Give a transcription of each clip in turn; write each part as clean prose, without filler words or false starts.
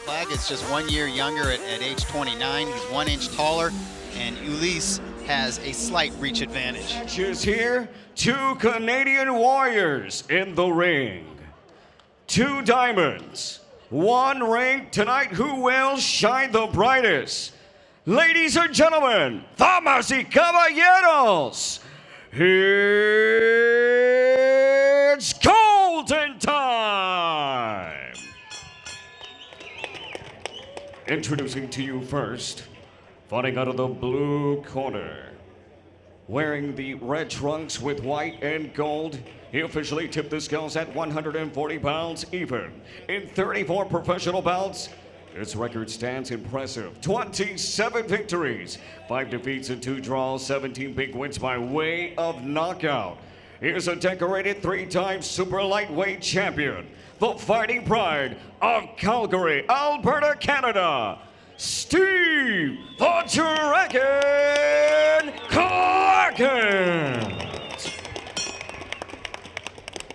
Claggett's just 1 year younger at age 29. He's 1 inch taller, and Ulysse has a slight reach advantage. Matches here, 2 Canadian warriors in the ring. 2 diamonds, 1 ring. Tonight, who will shine the brightest? Ladies and gentlemen, damas y caballeros, it's golden time! Introducing to you first, fighting out of the blue corner. Wearing the red trunks with white and gold, he officially tipped the scales at 140 pounds even. In 34 professional bouts, his record stands impressive. 27 victories, 5 defeats and 2 draws, 17 big wins by way of knockout. Here's a decorated 3-time super lightweight champion, the fighting pride of Calgary, Alberta, Canada, Steve the Dragon Claggett.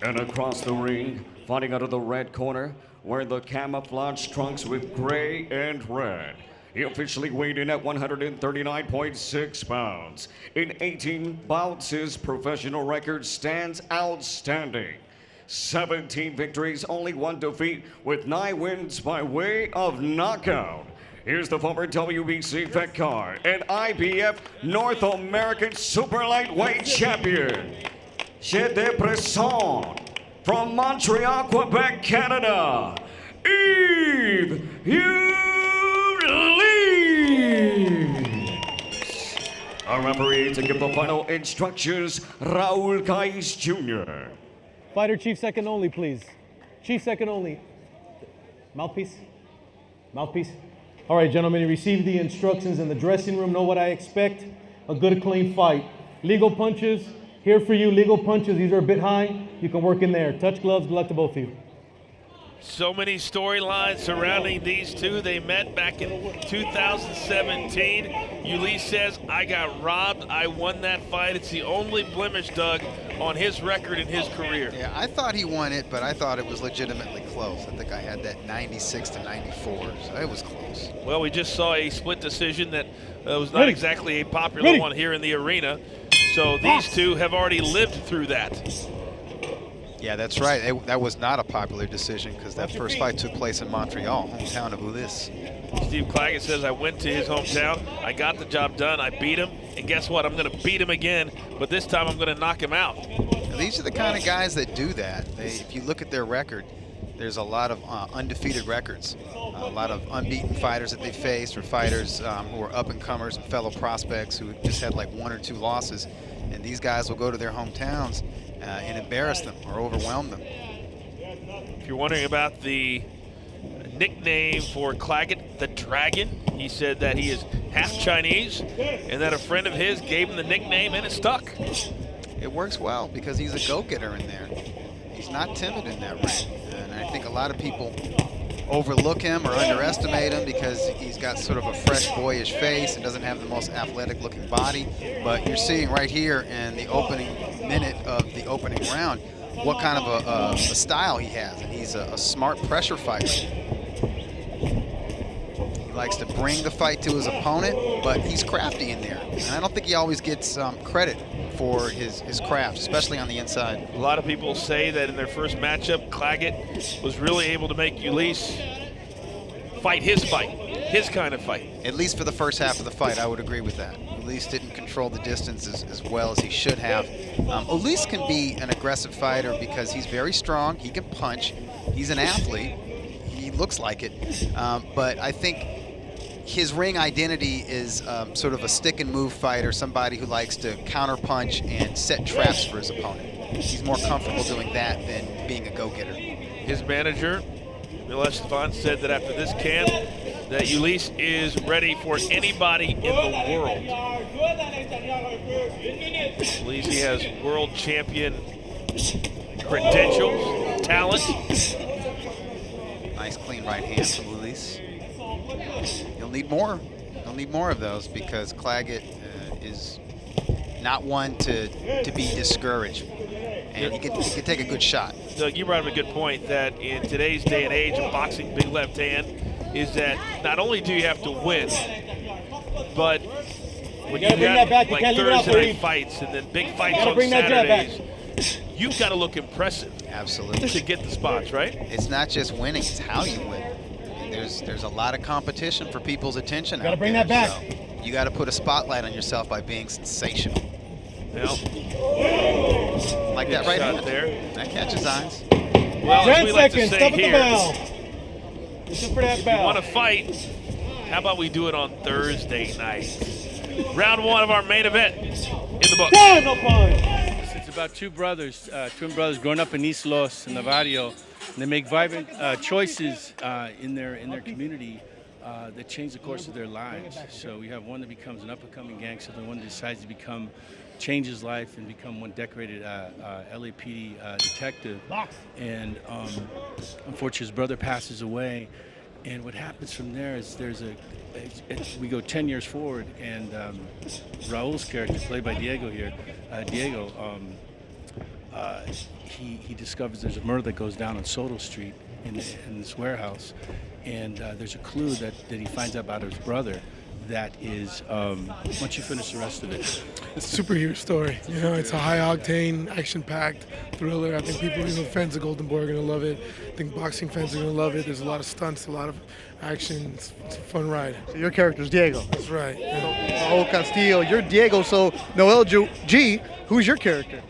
And across the ring, fighting out of the red corner, wearing the camouflage trunks with gray and red. He officially weighed in at 139.6 pounds. In 18 bouts, his professional record stands outstanding. 17 victories, only 1 defeat, with 9 wins by way of knockout. Here's the former WBC vet card and IBF North American super lightweight champion, Chef de Bresson, from Montreal, Quebec, Canada, Yves Ulysse. Our referee to give the final instructions, Raul Kais Jr. Fighter chief second only, please. Chief second only. Mouthpiece? Mouthpiece? All right, gentlemen, you received the instructions in the dressing room. Know what I expect? A good, clean fight. Legal punches, here for you. Legal punches, these are a bit high. You can work in there. Touch gloves, good luck to both of you. So many storylines surrounding these two. They met back in 2017. Ulysse says, I got robbed. I won that fight. It's the only blemish, Doug, on his record in his career. Yeah, I thought he won it, but I thought it was legitimately close. I think I had that 96 to 94, so it was close. Well, we just saw a split decision that was not exactly a popular one here in the arena. So these two have already lived through that. Yeah, that's right. That was not a popular decision because that first fight took place in Montreal, hometown of Ulysse. Steve Claggett says, I went to his hometown, I got the job done, I beat him, and guess what? I'm going to beat him again, but this time I'm going to knock him out. Now, these are the kind of guys that do that. If you look at their record, there's a lot of undefeated records, a lot of unbeaten fighters that they faced, or fighters who are up-and-comers and fellow prospects who just had like 1 or 2 losses. And these guys will go to their hometowns and embarrass them or overwhelm them. If you're wondering about the nickname for Claggett, the Dragon, he said that he is half Chinese and that a friend of his gave him the nickname and it stuck. It works well because he's a go-getter in there. He's not timid in that ring. And I think a lot of people overlook him or underestimate him because he's got sort of a fresh, boyish face and doesn't have the most athletic-looking body. But you're seeing right here in the opening minute of the opening round what kind of a style he has. And he's a smart pressure fighter. He likes to bring the fight to his opponent, but he's crafty in there. And I don't think he always gets credit for his craft, especially on the inside. A lot of people say that in their first matchup, Claggett was really able to make Ulysse fight, his kind of fight. At least for the first half of the fight, I would agree with that. Ulysse didn't control the distance as well as he should have. Ulysse can be an aggressive fighter because he's very strong, he can punch, he's an athlete, he looks like it, but I think his ring identity is sort of a stick-and-move fighter, somebody who likes to counter-punch and set traps for his opponent. He's more comfortable doing that than being a go-getter. His manager, Milos Stefan, said that after this camp, that Ulysse is ready for anybody in the world. Ulysse, he has world champion credentials, talent. Nice clean right hand from Ulysse. He'll need more. He'll need more of those because Claggett is not one to be discouraged. And he can take a good shot. Doug, you brought up a good point that in today's day and age of boxing, big left hand, is that not only do you have to win, but when you gotta bring have that back. You like can't leave it out Thursday there, night Yves. fights and then big fights Gotta on bring that jab back. Saturdays, you've got to look impressive Absolutely. to get the spots, right? It's not just winning, it's how you win. And there's a lot of competition for people's attention Gotta out bring there, that back. so you got to put a spotlight on yourself by being sensational. Well, Like good that right shot hand. there. That catches eyes. Well, as 10 we like to seconds. say Stop at the here, bell. Listen for that if you bell. want to fight, how about we do it on Thursday night? Round 1 of our main event in the book. Time, no punch. It's about two brothers, twin brothers, growing up in East Los and Navajo. And they make vibrant choices in their community that change the course of their lives. So we have one that becomes an up-and-coming gangster, and one that decides to change his life and become one decorated LAPD detective. And unfortunately, his brother passes away. And what happens from there is we go 10 years forward, and Raul's character, played by Diego here, he discovers there's a murder that goes down on Soto Street in this warehouse, and there's a clue that he finds out about his brother. That is, once you finish the rest of it. It's a superhero story. You know, it's a high-octane, action-packed thriller. I think people, even fans of Golden Boy, are going to love it. I think boxing fans are going to love it. There's a lot of stunts, a lot of action. It's a fun ride. So your character's Diego. That's right. Yeah. Raul Castillo, you're Diego. So Noel G, who's your character?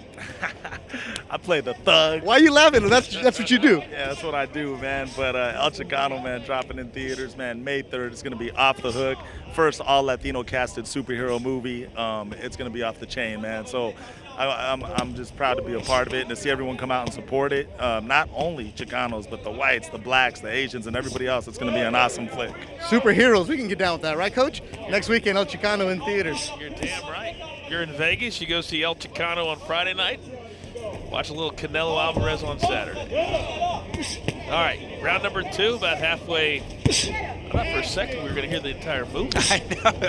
I play the thug. Why are you laughing? That's what you do. Yeah, that's what I do, man. But El Chicano, man, dropping in theaters, man. May 3rd, it's going to be off the hook. First all-Latino casted superhero movie. It's going to be off the chain, man. So I'm just proud to be a part of it and to see everyone come out and support it. Not only Chicanos, but the whites, the blacks, the Asians, and everybody else. It's going to be an awesome flick. Superheroes, we can get down with that, right, Coach? Next weekend, El Chicano in theaters. You're damn right. You're in Vegas, you go see El Chicano on Friday night. Watch a little Canelo Alvarez on Saturday. All right, round number 2, about halfway. I thought for a second we were going to hear the entire movie. I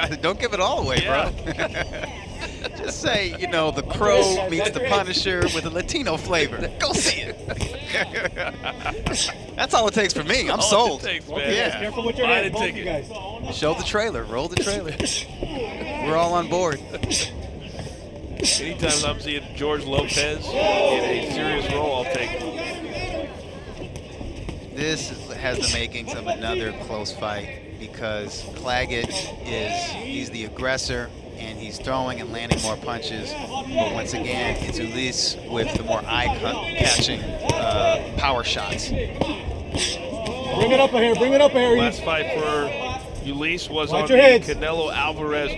know. Don't give it all away, Yeah. bro. Just say, the Crow meets the Punisher with a Latino flavor. Go see it. That's all it takes for me. I'm All it sold. takes, man. Okay, guys, Yeah. careful with your Buy head, the both of ticket. you guys. Show the trailer. Roll the trailer. We're all on board. Anytime I'm seeing George Lopez in a serious role, I'll take it. This has the makings of another close fight because Claggett he's the aggressor and he's throwing and landing more punches. But once again, it's Ulysse with the more eye-catching power shots. Bring it up here. Bring it up here. Last fight for Ulysse was Watch on your the heads. Canelo Alvarez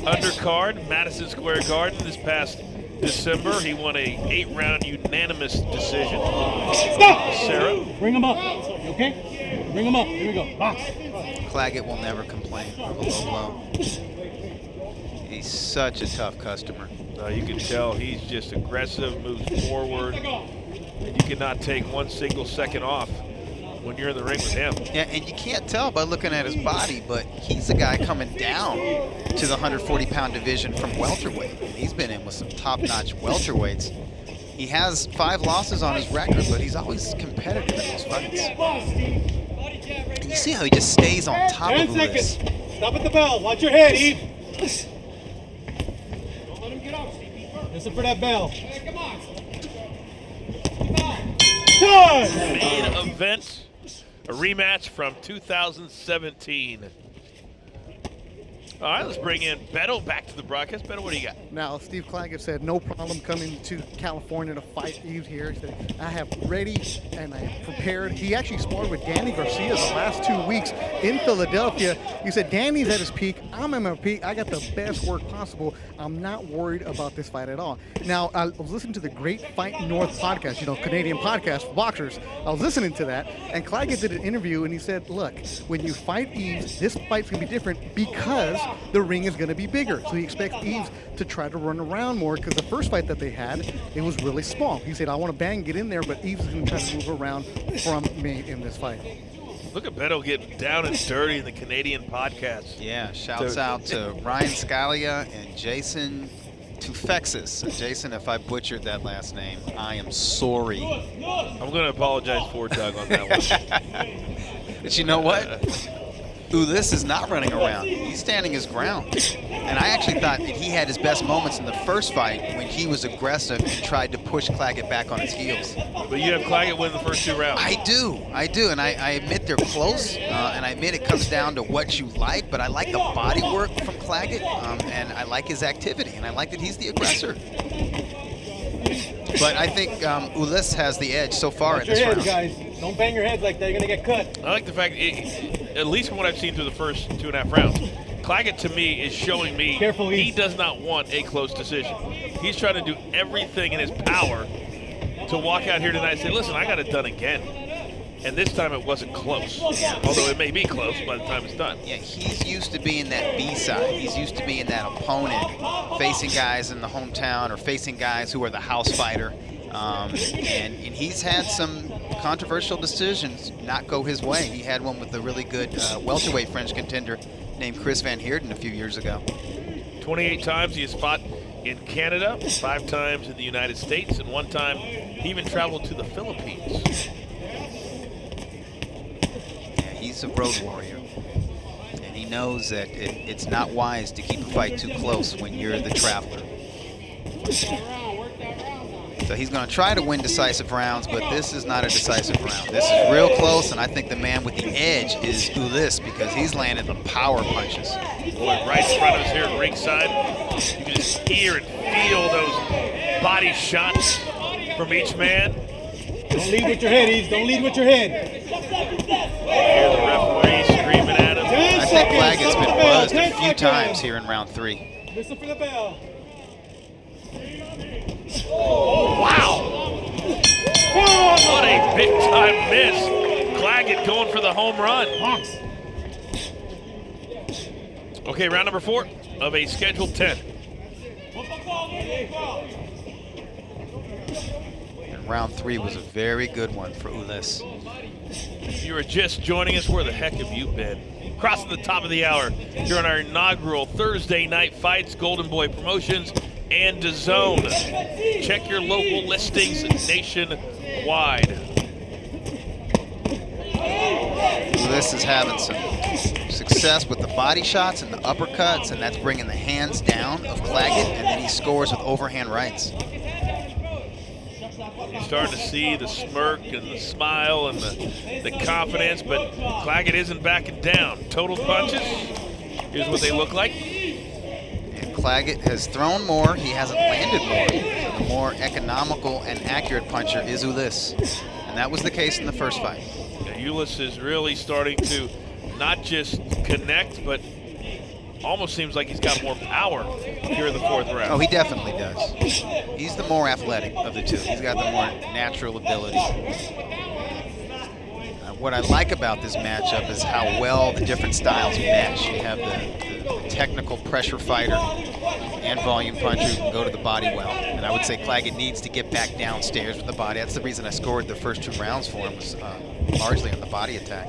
undercard, Madison Square Garden this past December. He won a 8-round unanimous decision. Stop! Sarah. Bring him up. You okay? Bring him up. Here we go. Box. Claggett will never complain of a low blow. He's such a tough customer. You can tell he's just aggressive, moves forward, and you cannot take one single second off when you're in the ring with him. Yeah, and you can't tell by looking at his body, but he's a guy coming down to the 140-pound division from welterweight. He's been in with some top-notch welterweights. He has 5 losses on his record, but he's always competitive in those fights. And you see how he just stays on top 10 of seconds. this. Stop at the bell. Watch your head, Yves. Don't let him get up. Listen for that bell. Time! Main event, a rematch from 2017. All right, let's bring in Beto back to the broadcast. Beto, what do you got? Now, Steve Claggett said no problem coming to California to fight Yves here. He said, I have ready and I am prepared. He actually sparred with Danny Garcia the last 2 weeks in Philadelphia. He said, Danny's at his peak. I'm at my peak. I got the best work possible. I'm not worried about this fight at all. Now, I was listening to the Great Fight North podcast, Canadian podcast for boxers. I was listening to that, and Claggett did an interview, and he said, look, when you fight Yves, this fight's going to be different because the ring is going to be bigger. So he expects Yves to try to run around more because the first fight that they had, it was really small. He said, I want to bang, get in there, but Yves is going to try to move around from me in this fight. Look at Beto getting down and dirty in the Canadian podcast. Yeah, shouts out to Ryan Scalia and Jason Tufexis. Jason, if I butchered that last name, I am sorry. I'm going to apologize for Doug on that one. But you know what? Ulysse is not running around. He's standing his ground. And I actually thought that he had his best moments in the first fight when he was aggressive and tried to push Claggett back on his heels. But you have Claggett win the first 2 rounds. I do. And I admit they're close, and I admit it comes down to what you like, but I like the body work from Claggett, and I like his activity, and I like that he's the aggressor. But I think Ulysse has the edge so far in this round. Guys. Don't bang your heads like that. You're going to get cut. I like the fact, at least from what I've seen through the first 2.5 rounds, Claggett to me is showing me he does not want a close decision. He's trying to do everything in his power to walk out here tonight and say, listen, I got it done again. And this time it wasn't close, although it may be close by the time it's done. Yeah, he's used to being that B-side. He's used to being that opponent, facing guys in the hometown or facing guys who are the house fighter. And he's had some controversial decisions not go his way. He had one with a really good welterweight French contender named Chris Van Heerden a few years ago. 28 times he has fought in Canada, 5 times in the United States, and 1 time he even traveled to the Philippines. Yeah, he's a road warrior. And he knows that it's not wise to keep a fight too close when you're the traveler. So he's going to try to win decisive rounds, but this is not a decisive round. This is real close, and I think the man with the edge is Ulysse because he's landing the power punches. Boy, right in front of us here at ringside, you can just hear and feel those body shots from each man. Don't lead with your head, Yves. Don't lead with your head. Hear the referee screaming at him. I think Claggett's been buzzed a few times here in round 3. Listen for the bell. Oh, wow! What a big-time miss. Claggett going for the home run. Okay, round number 4 of a scheduled 10. And round 3 was a very good one for Ulysse. If you are just joining us, where the heck have you been? Crossing the top of the hour here on our inaugural Thursday Night Fights, Golden Boy Promotions and DAZN. Check your local listings nationwide. Ulysse is having some success with the body shots and the uppercuts, and that's bringing the hands down of Claggett, and then he scores with overhand rights. You're starting to see the smirk and the smile and the confidence, but Claggett isn't backing down. Total punches, here's what they look like. Claggett has thrown more, he hasn't landed more. So the more economical and accurate puncher is Ulysse. And that was the case in the first fight. Yeah, Ulysse is really starting to not just connect, but almost seems like he's got more power here in the 4th round. Oh, he definitely does. He's the more athletic of the two. He's got the more natural ability. What I like about this matchup is how well the different styles mesh. You have the technical pressure fighter and volume puncher who can go to the body well. And I would say Claggett needs to get back downstairs with the body. That's the reason I scored the first 2 rounds for him, was largely on the body attack.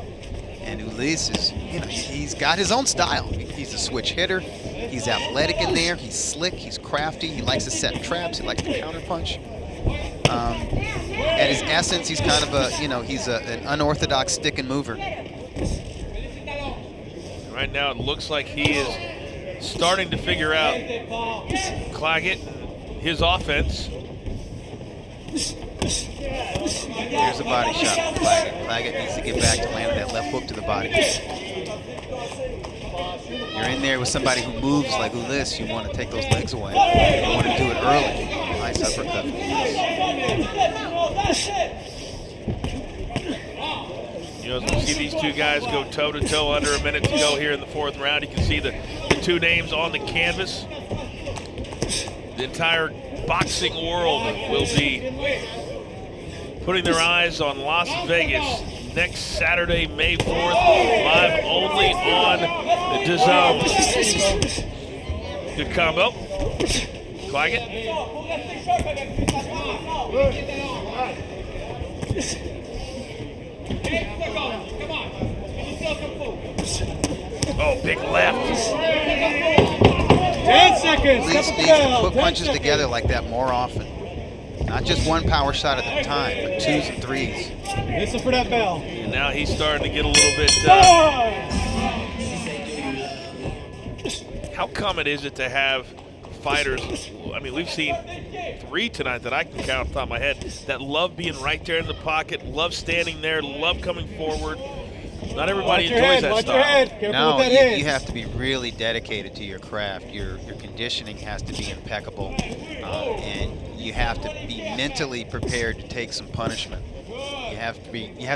And Ulysse is, he's got his own style. He's a switch hitter. He's athletic in there. He's slick. He's crafty. He likes to set traps. He likes to counter punch. At his essence, he's kind of a, he's an unorthodox stick and mover. Right now, it looks like he is starting to figure out Claggett, his offense. Here's a body shot from Claggett. Claggett needs to get back to landing that left hook to the body. You're in there with somebody who moves like Ulysse, you want to take those legs away. You want to do it early. Nice uppercut from Ulysse. As we see these 2 guys go toe-to-toe, under a minute to go here in the 4th round. You can see the 2 names on the canvas. The entire boxing world will be putting their eyes on Las Vegas next Saturday, May 4th, live only on the DAZN. Good combo. Claggett. Oh, big left. 10 seconds. Ulysse needs to put punches together like that more often. Not just one power shot at a time, but 2s and 3s. Listen for that bell. And now he's starting to get a little bit. How common is it to have fighters? I mean, we've seen 3 tonight that I can count off the top of my head that love being right there in the pocket, love standing there, love coming forward. Not everybody enjoys that style. Watch your head. Careful No, with that head. you have to be really dedicated to your craft. Your conditioning has to be impeccable, and you have to be mentally prepared to take some punishment. You have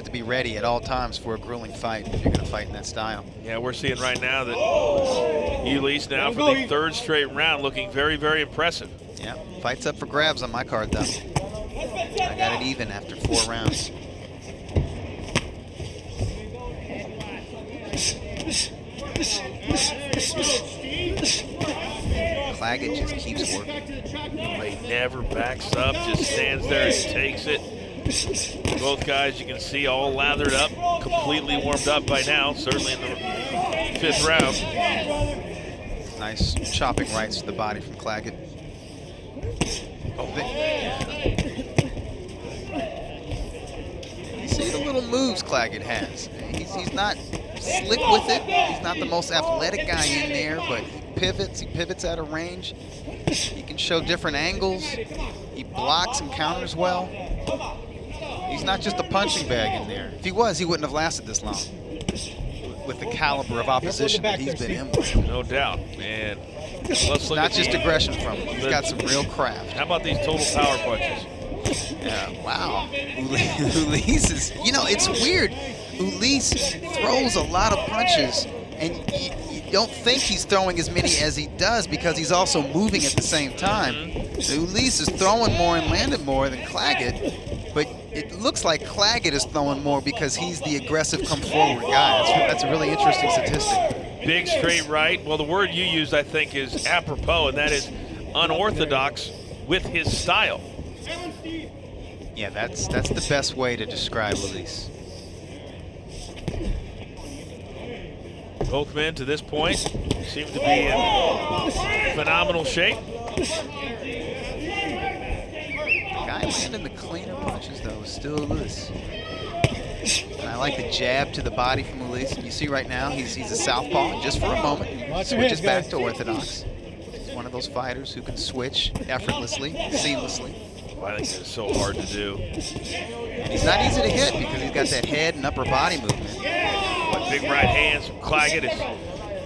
to be ready at all times for a grueling fight if you're going to fight in that style. Yeah, we're seeing right now that Ulysse now for the 3rd straight round looking very, very impressive. Yeah, fight's up for grabs on my card though. I got it even after 4 rounds. Claggett just keeps working. He never backs up, just stands there and takes it. Both guys, you can see, all lathered up, completely warmed up by now, certainly in the 5th round. Nice chopping rights to the body from Claggett. You see the little moves Claggett has. He's not slick with it. He's not the most athletic guy in there, but he pivots out of range. He can show different angles. He blocks and counters well. He's not just a punching bag in there. If he was, he wouldn't have lasted this long with the caliber of opposition that he's been in with. No doubt. And let's look Not at just aggression from him. He's got some real craft. How about these total power punches? Yeah, wow. Ulysse is, you know, it's weird. Ulysse throws a lot of punches, and you don't think he's throwing as many as he does because he's also moving at the same time. So Ulysse is throwing more and landing more than Claggett, but it looks like Claggett is throwing more because he's the aggressive come forward guy. That's a really interesting statistic. Big straight right. Well, the word you used, I think, is apropos, and that is unorthodox with his style. Yeah, that's the best way to describe Ulysse. Both men to this point seem to be in phenomenal shape. The guy landing the cleaner punches, though, is still Ulysse. And I like the jab to the body from Ulysse. You see right now, he's a southpaw just for a moment. Switches back to orthodox. He's one of those fighters who can switch effortlessly, seamlessly. Well, I think it's so hard to do. And he's not easy to hit because he's got that head and upper body movement. But big right hands from Claggett.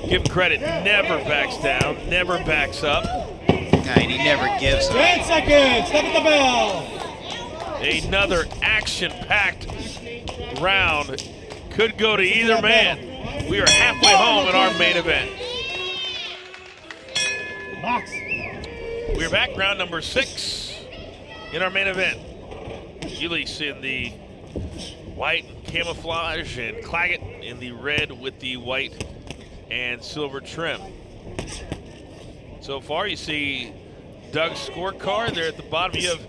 Give him credit, never backs down, never backs up. And he never gives up. 10 seconds, step at the bell. Another action-packed round. Could go to either man. We are halfway home in our main event. Box. We're back, round number 6 in our main event. Ulysse in the white camouflage and Claggett in the red with the white and silver trim. So far, you see Doug's scorecard there at the bottom. You have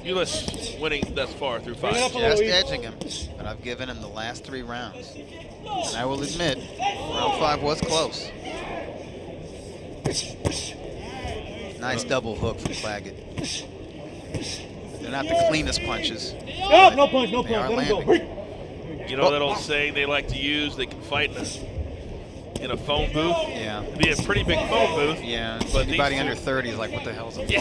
Ulysse winning thus far through 5. Just edging him, but I've given him the last 3 rounds. And I will admit, round 5 was close. Nice double hook from Claggett. They're not the cleanest punches. Oh, no punch, no They punch. are Let him landing. go. You know that old saying they like to use, they can fight in a phone booth? Yeah. It'd be a pretty big phone booth. Yeah, But anybody these under two- 30 is like, what the hell's a phone?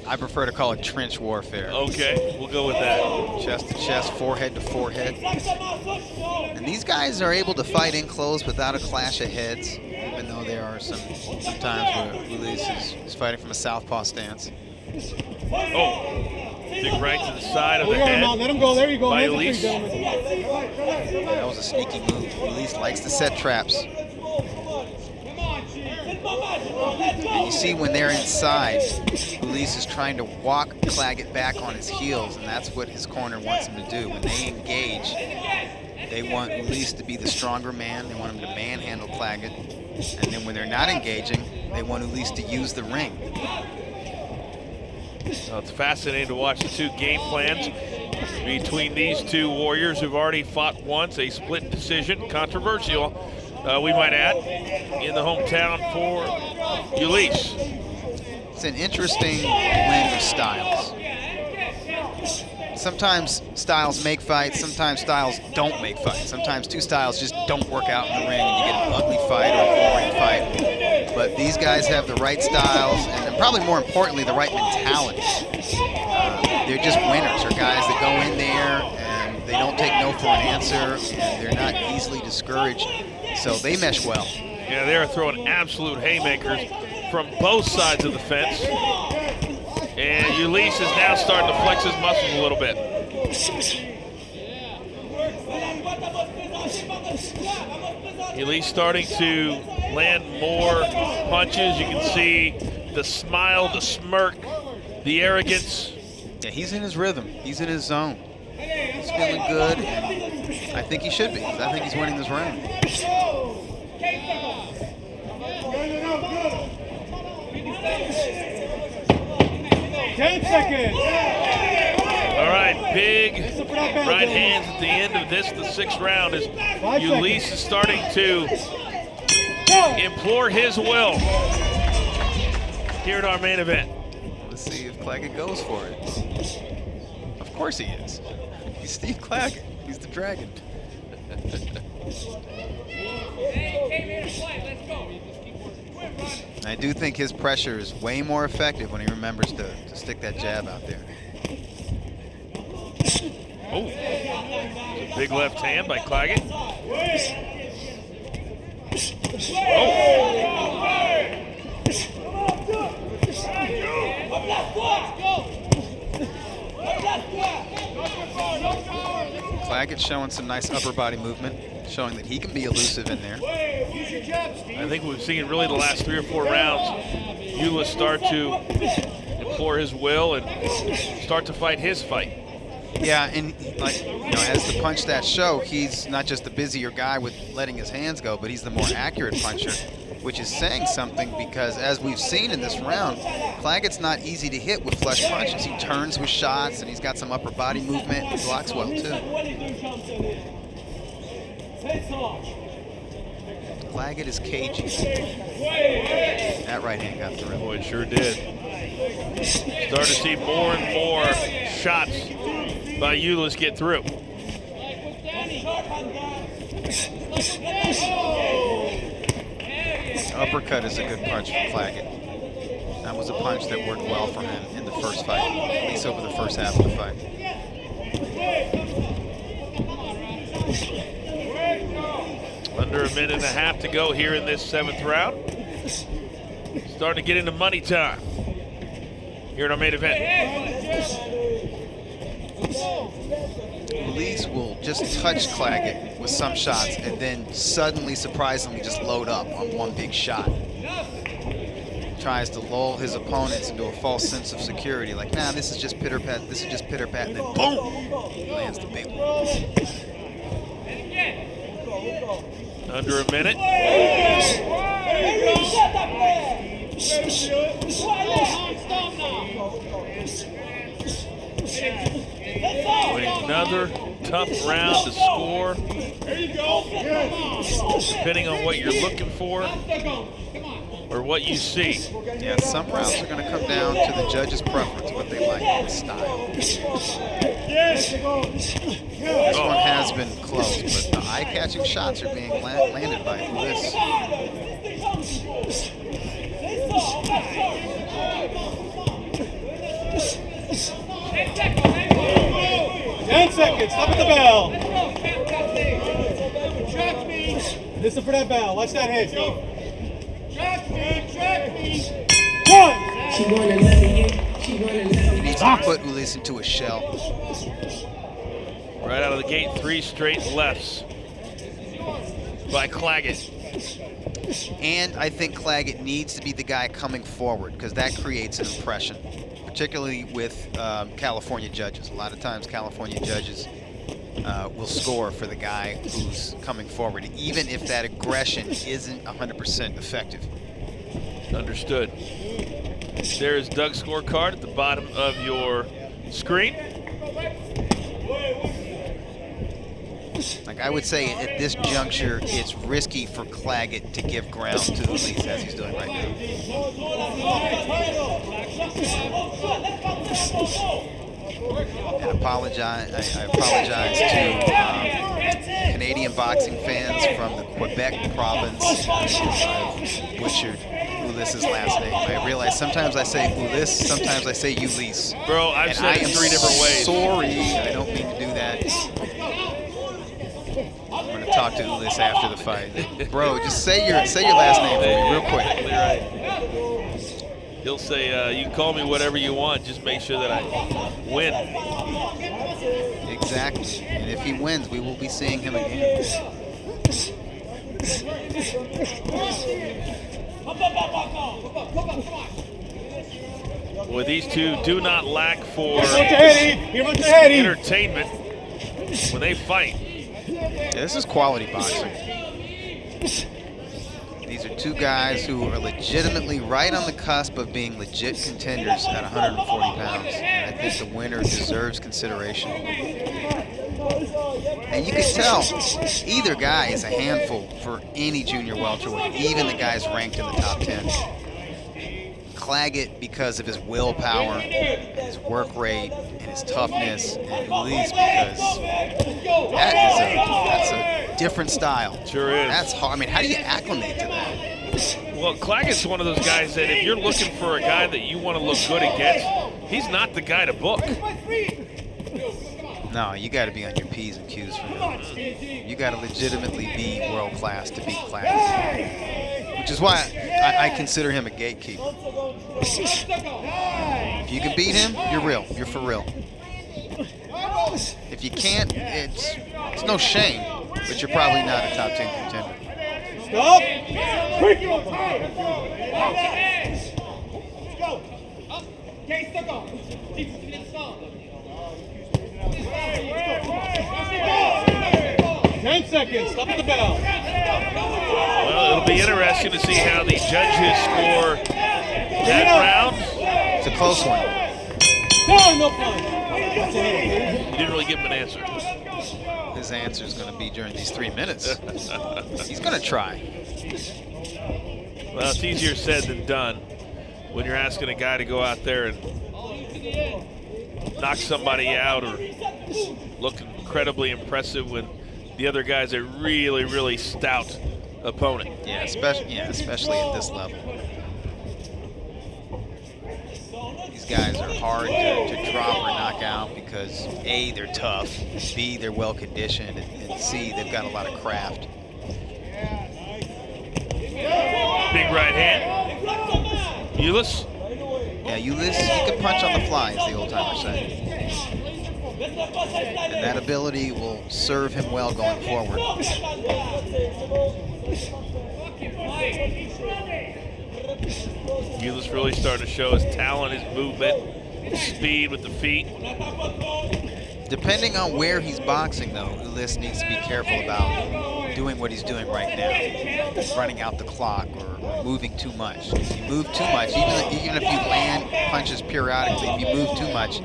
I prefer to call it trench warfare. Okay, we'll go with that. Chest to chest, forehead to forehead. And these guys are able to fight in close without a clash of heads, even though there are some times where Ulysse is fighting from a southpaw stance. Oh, big right to the side of the Let head. him go. There you go. By Hands are free, Ulysse. gentlemen. That was a sneaky move. Ulysse likes to set traps. And you see when they're inside, Ulysse is trying to walk Claggett back on his heels, and that's what his corner wants him to do. When they engage, they want Ulysse to be the stronger man. They want him to manhandle Claggett. And then when they're not engaging, they want Ulysse to use the ring. So it's fascinating to watch the 2 game plans between these 2 warriors who've already fought once, a split decision, controversial, we might add, in the hometown for Ulysse. It's an interesting blend of styles. Sometimes styles make fights, sometimes styles don't make fights. Sometimes two styles just don't work out in the ring and you get an ugly fight or a boring fight. But these guys have the right styles and probably more importantly, the right mentality. They're just winners. They're guys that go in there and they don't take no for an answer and they're not easily discouraged. So they mesh well. Yeah, they're throwing absolute haymakers from both sides of the fence. And Ulysse is now starting to flex his muscles a little bit. Ulysse starting to land more punches. You can see the smile, the smirk, the arrogance. Yeah, he's in his rhythm. He's in his zone. He's feeling good, and I think he should be. I think he's winning this round. 10 seconds. All right, big right hands at the end of this, the 6th round, as Ulysse is starting to implore his will here at our main event. Let's see if Claggett goes for it. Of course he is. He's Steve Claggett. He's the dragon. I do think his pressure is way more effective when he remembers to stick that jab out there. Oh, a big left hand by Claggett. Claggett showing some nice upper body movement, showing that he can be elusive in there. I think we've seen really the last 3 or 4 rounds, Ulysse start to implore his will and start to fight his fight. Yeah, and like, you know, as the punch stats show, he's not just the busier guy with letting his hands go, but he's the more accurate puncher, which is saying something because as we've seen in this round, Claggett's not easy to hit with flush punches. He turns with shots and he's got some upper body movement and blocks well too. Claggett is cagey. That right hand got through. Boy, it sure did. Start to see more and more shots by Ulysse get through. Uppercut is a good punch from Claggett. That was a punch that worked well for him in the first fight, at least over the first half of the fight. Under a minute and a half to go here in this 7th round. Starting to get into money time here at our main event. Ulysse will just touch Claggett with some shots and then suddenly, surprisingly, just load up on one big shot. Tries to lull his opponents into a false sense of security, like, nah, this is just pitter-pat, this is just pitter-pat, and then boom, he lands the big one. Under a minute. Another tough round to score. Depending on what you're looking for or what you see. Yeah, some rounds are going to come down to the judge's preference, what they like in the style. This one has been close, but the eye-catching shots are being landed by Ulysse. 10 seconds, stop at the bell. Listen for that bell, watch that head. Go. He needs to put Ulysse into a shell. Right out of the gate, 3 straight lefts by Claggett. And I think Claggett needs to be the guy coming forward because that creates an impression, particularly with California judges. A lot of times California judges will score for the guy who's coming forward, even if that aggression isn't 100% effective. Understood. There is Doug's scorecard at the bottom of your screen. Like I would say at this juncture, it's risky for Claggett to give ground to Ulysse as he's doing right now. And I apologize to Canadian boxing fans from the Quebec province. I've butchered Ulysse's last name. I realize sometimes I say Ulysse, sometimes I say Ulysse. Bro, I've said it 3 different ways. Sorry, I don't mean to do that. I'm gonna talk to Ulysse after the fight. Bro, just say your last name for me real quick. Right. He'll say, you can call me whatever you want, just make sure that I win. Exactly. And if he wins, we will be seeing him again. Well, these two do not lack for entertainment when they fight. Yeah, this is quality boxing. These are two guys who are legitimately right on the cusp of being legit contenders at 140 pounds. And I think the winner deserves consideration. And you can tell either guy is a handful for any junior welterweight, even the guys ranked in the top 10. Claggett because of his willpower, and his work rate, and his toughness, and Ulysse because that's a different style. Sure is. That's hard. I mean, how do you acclimate to that? Well, Claggett's one of those guys that if you're looking for a guy that you want to look good against, he's not the guy to book. No, you got to be on your P's and Q's for him. You got to legitimately be world class to beat Claggett, which is why I consider him a gatekeeper. If you can beat him, you're real. You're for real. If you can't, it's no shame, but you're probably not a top 10 contender. Stop! 10 seconds, stop at the bell. Well, it'll be interesting to see how the judges score that round. It's a close one. No fun. You didn't really give him an answer. His answer is going to be during these 3 minutes. He's going to try. Well, it's easier said than done when you're asking a guy to go out there and knock somebody out or look incredibly impressive when the other guy's a really, really stout opponent. Yeah, especially at this level. These guys are hard to drop or knock out because A, they're tough, B, they're well conditioned, and C, they've got a lot of craft. Big right hand. Ulysse? Yeah, Ulysse, you can punch on the fly, as the old timers say. And that ability will serve him well going forward. Ulysse really starting to show his talent, his movement, his speed with the feet. Depending on where he's boxing, though, Ulysse needs to be careful about doing what he's doing right now, running out the clock or moving too much. If you move too much, even if you land punches periodically, if you move too much,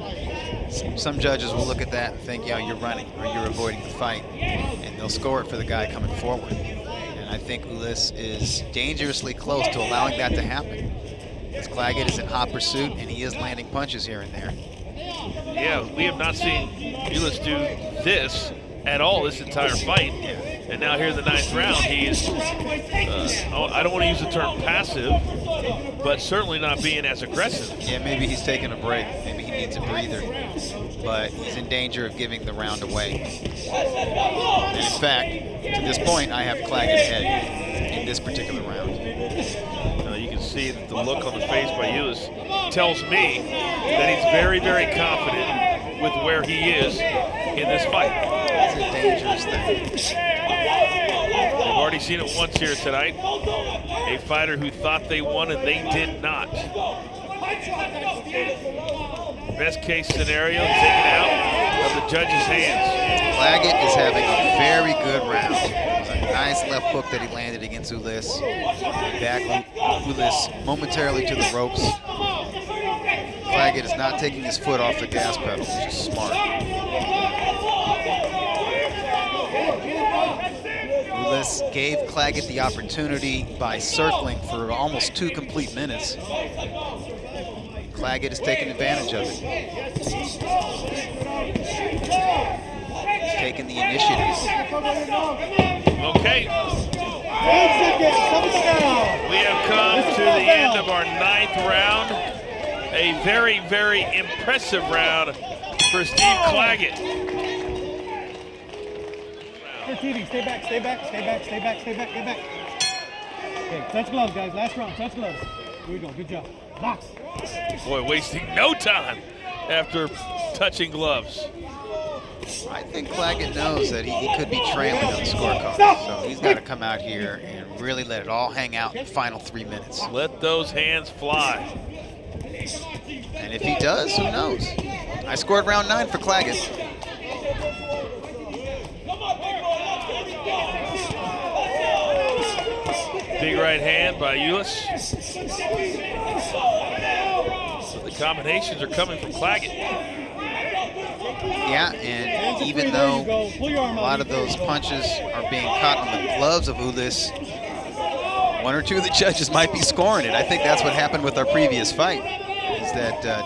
some judges will look at that and think, you're running or you're avoiding the fight, and they'll score it for the guy coming forward. And I think Ulysse is dangerously close to allowing that to happen. Because Claggett is in hot pursuit, and he is landing punches here and there. Yeah, we have not seen Ulysse do this at all this entire fight. And now here in the 9th round, he is, I don't want to use the term passive, but certainly not being as aggressive. Yeah, maybe he's taking a break. Maybe he needs a breather. But he's in danger of giving the round away. And in fact, to this point, I have Claggett ahead in this particular round. You can see that the look on the face by Ulysse tells me that he's very, very confident with where he is in this fight. It's a dangerous thing. We've already seen it once here tonight. A fighter who thought they won and they did not. Best case scenario, taken out of the judge's hands. Claggett is having a very good round. It was a nice left hook that he landed against Ulysse. Back Ulysse momentarily to the ropes. Claggett is not taking his foot off the gas pedal, which is smart. gave Claggett the opportunity by circling for almost 2 complete minutes. Claggett has taken advantage of it. He's taken the initiative. Okay. We have come to the end of our 9th round. A very, very impressive round for Steve Claggett. TV, stay back, stay back, stay back, stay back, stay back, get back. Okay, touch gloves, guys. Last round, touch gloves. Here we go, good job. Box. Boy, wasting no time after touching gloves. I think Claggett knows that he could be trailing on the scorecard, so he's got to come out here and really let it all hang out in the final 3 minutes. Let those hands fly. And if he does, who knows? I scored round 9 for Claggett. Big right hand by Ulysse. So the combinations are coming from Claggett. Yeah, and even though a lot of those punches are being caught on the gloves of Ulysse, 1 or 2 of the judges might be scoring it. I think that's what happened with our previous fight, is that a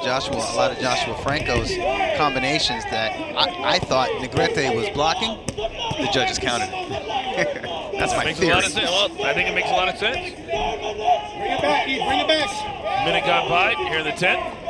lot of Joshua Franco's combinations that I thought Negrete was blocking, the judges counted it. That's my theory. A lot of sense. Well, I think it makes a lot of sense. Bring it back, Eve, bring it back. Minute gone by here in the 10th.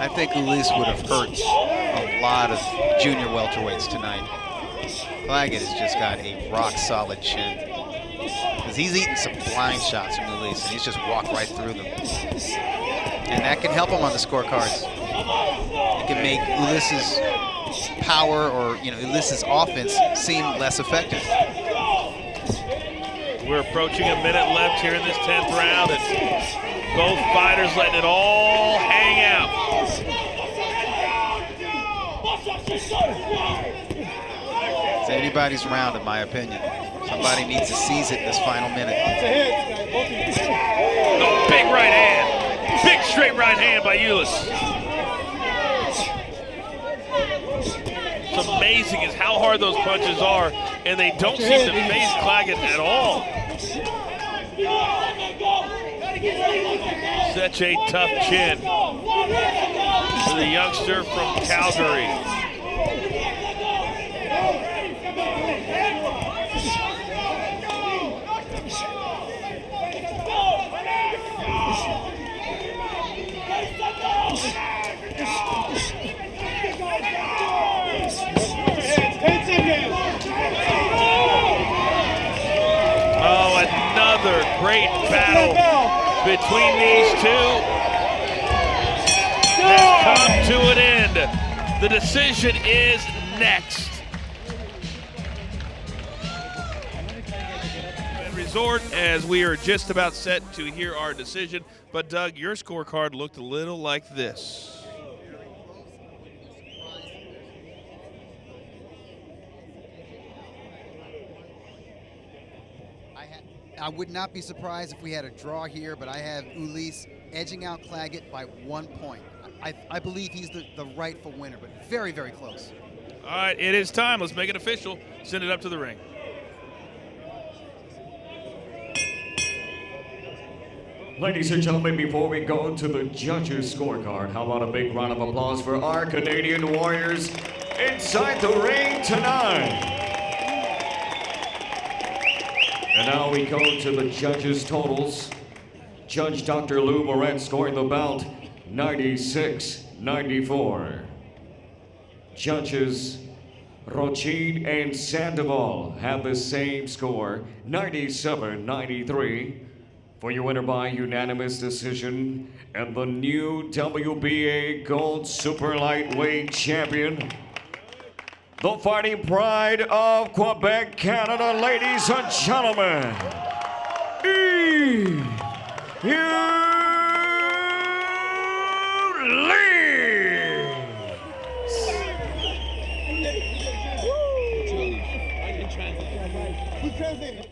I think Ulysse would have hurt a lot of junior welterweights tonight. Claggett has just got a rock-solid chin. Because he's eaten some blind shots from Ulysse, and he's just walked right through them. And that can help him on the scorecards. It can make Ulysse's power or Ulysse's offense seem less effective. We're approaching a minute left here in this 10th round, and both fighters letting it all hang out. It's anybody's round, in my opinion. Somebody needs to seize it this final minute. Oh, big right hand. Big straight right hand by Ulysse. What's amazing is how hard those punches are, and they don't seem to phase Claggett at all. Such a tough chin for the youngster from Calgary. Oh, another great battle between these two has come to an end. The decision is next. Resort, as we are just about set to hear our decision. But Doug, your scorecard looked a little like this. I would not be surprised if we had a draw here, but I have Ulysse edging out Claggett by 1 point. I believe he's the rightful winner, but very, very close. All right, it is time. Let's make it official. Send it up to the ring. Ladies and gentlemen, before we go to the judges' scorecard, how about a big round of applause for our Canadian Warriors inside the ring tonight? And now we go to the judges' totals. Judge Dr. Lou Moret scoring the bout 96-94. Judges Rochin and Sandoval have the same score, 97-93. For your winner by unanimous decision and the new WBA Gold Super Lightweight Champion, the fighting pride of Quebec, Canada, ladies and gentlemen, Yves Ulysse. translated.